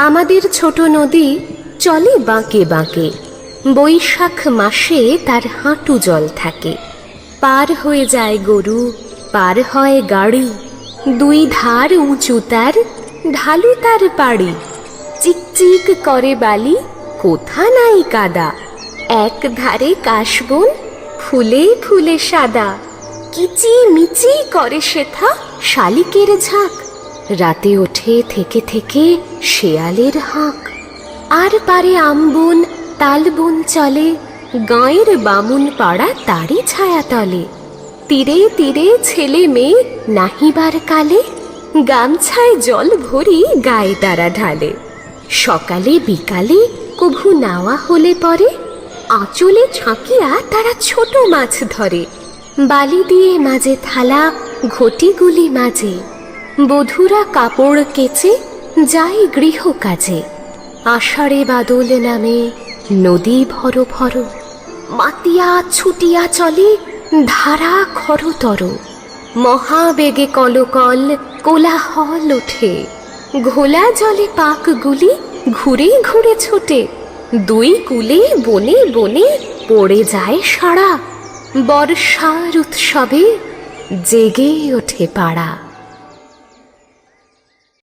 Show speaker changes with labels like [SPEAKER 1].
[SPEAKER 1] আমাদের ছোট নদী চলে বাঁকে বাঁকে। বৈশাখ মাসে তার হাঁটু জল থাকে। পার হয়ে যায় গরু, পার হয় গাড়ি। দুই ধার উঁচু তার, ঢালু তার পাড়ি। চিকচিক করে বালি, কোথা নাই কাদা। এক ধারে কাশবন, ফুলে ফুলে সাদা। কিচি মিচি করে সেথা শালিকের ঝাঁক। রাতে ওঠে থেকে থেকে শেয়ালের হাঁক। আর পারে আমবন তালবন চলে, গাঁয়ের বামুন পাড়া তারই ছায়া তলে। তীরে তীরে ছেলে মেয়ে নাহিবার কালে, গামছায় জল ভরি গায়ে তারা ঢালে। সকালে বিকালে কভু নাওয়া হলে পরে, আঁচলে ছাঁকিয়া তারা ছোট মাছ ধরে। বালি দিয়ে মাঝে থালা, ঘটিগুলি মাঝে। বধূরা কাপড় কেচে যায় গৃহ কাজে। আষাঢ়ে বাদল নামে, নদী ভর ভর। মাতিয়া ছুটিয়া চলে, ধারা খরতর। মহাবেগে কলকল, কোলাহল ওঠে। ঘোলা জলে পাকগুলি ঘুরে ঘুরে ছোটে। দুই কূলে বনে বনে পড়ে যায় সাড়া। বর্ষার উৎসবে জেগে ওঠে পাড়া।